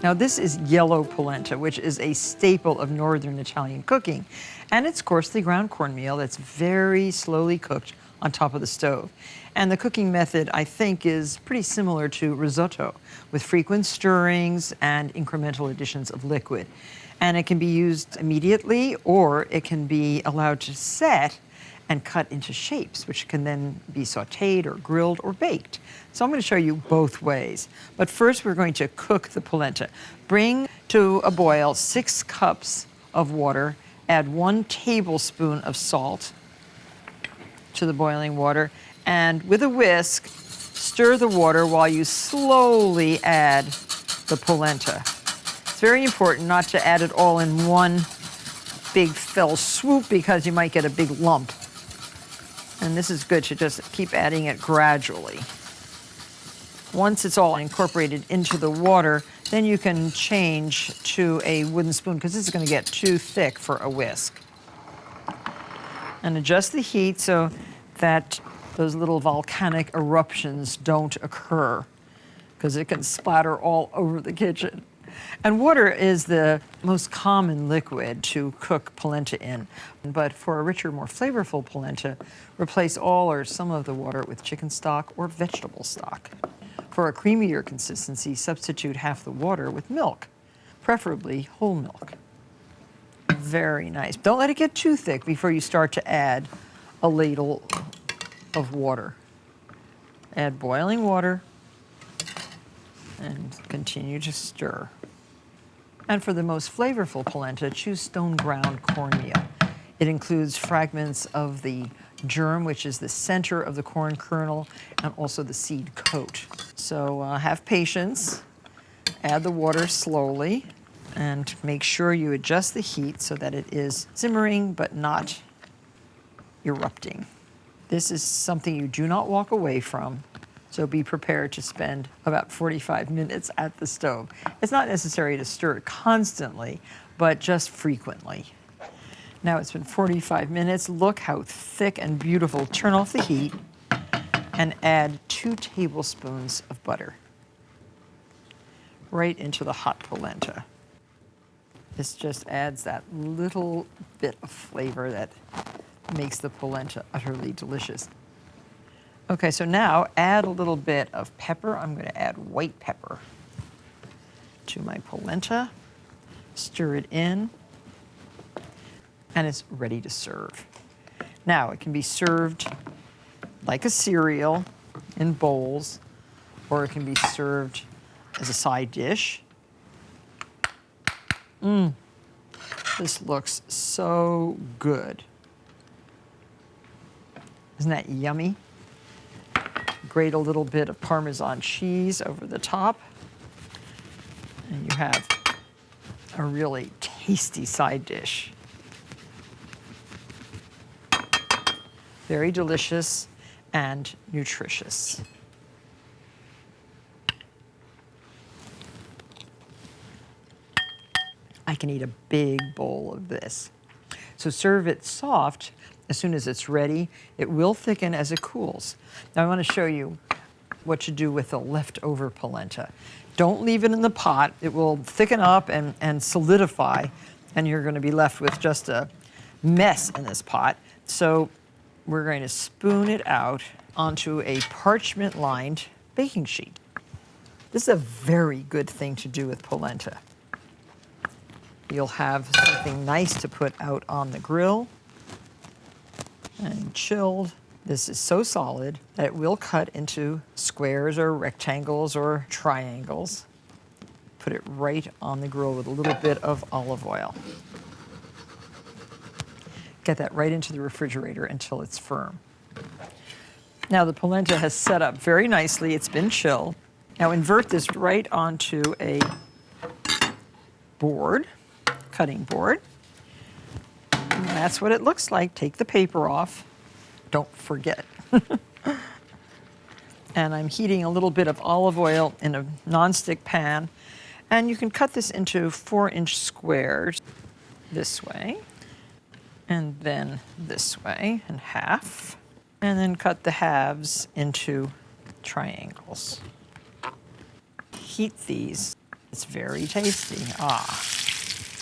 Now this is yellow polenta, which is a staple of northern Italian cooking. And it's coarsely ground cornmeal that's very slowly cooked on top of the stove. And the cooking method, I think, is pretty similar to risotto, with frequent stirrings and incremental additions of liquid. And it can be used immediately, or it can be allowed to set and cut into shapes, which can then be sautéed or grilled or baked. So I'm going to show you both ways. But first we're going to cook the polenta. Bring to a boil 6 cups of water, add 1 tablespoon of salt to the boiling water, and with a whisk, stir the water while you slowly add the polenta. It's very important not to add it all in one big fell swoop because you might get a big lump. And this is good to just keep adding it gradually. Once it's all incorporated into the water, then you can change to a wooden spoon because this is going to get too thick for a whisk. And adjust the heat so that those little volcanic eruptions don't occur because it can splatter all over the kitchen. And water is the most common liquid to cook polenta in. But for a richer, more flavorful polenta, replace all or some of the water with chicken stock or vegetable stock. For a creamier consistency, substitute half the water with milk, preferably whole milk. Very nice. Don't let it get too thick before you start to add a ladle of water. Add boiling water and continue to stir. And for the most flavorful polenta, choose stone ground cornmeal. It includes fragments of the germ, which is the center of the corn kernel, and also the seed coat. So have patience, add the water slowly, and make sure you adjust the heat so that it is simmering but not erupting. This is something you do not walk away from, so be prepared to spend about 45 minutes at the stove. It's not necessary to stir it constantly, but just frequently. Now it's been 45 minutes. Look how thick and beautiful. Turn off the heat and add 2 tablespoons of butter right into the hot polenta. This just adds that little bit of flavor that makes the polenta utterly delicious. Okay, so now add a little bit of pepper. I'm going to add white pepper to my polenta. Stir it in, and it's ready to serve. Now, it can be served like a cereal in bowls, or it can be served as a side dish. This looks so good. Isn't that yummy? Grate a little bit of Parmesan cheese over the top, and you have a really tasty side dish. Very delicious and nutritious. I can eat a big bowl of this. So serve it soft as soon as it's ready. It will thicken as it cools. Now I want to show you what to do with the leftover polenta. Don't leave it in the pot. It will thicken up and solidify, and you're going to be left with just a mess in this pot. So we're going to spoon it out onto a parchment-lined baking sheet. This is a very good thing to do with polenta. You'll have something nice to put out on the grill and chilled. This is so solid that it will cut into squares or rectangles or triangles. Put it right on the grill with a little bit of olive oil. Get that right into the refrigerator until it's firm. Now the polenta has set up very nicely. It's been chilled. Now invert this right onto a board, cutting board. And that's what it looks like. Take the paper off. Don't forget. And I'm heating a little bit of olive oil in a nonstick pan. And you can cut this into 4-inch squares this way, and then this way in half, and then cut the halves into triangles. Heat these It's very tasty. Ah.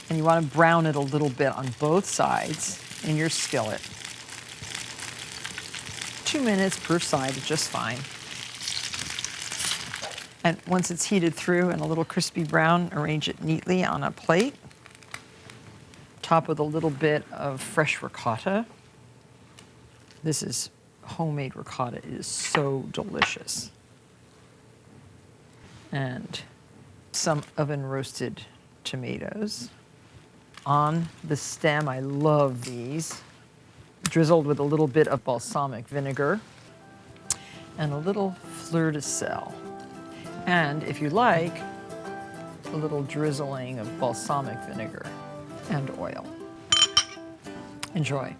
And you want to brown it a little bit on both sides in your skillet. 2 minutes per side is just fine. And once it's heated through and a little crispy brown, arrange it neatly on a plate. Top with a little bit of fresh ricotta. This is homemade ricotta. It is so delicious. And some oven roasted tomatoes. On the stem, I love these. Drizzled with a little bit of balsamic vinegar and a little fleur de sel. And if you like, a little drizzling of balsamic vinegar and oil. Enjoy.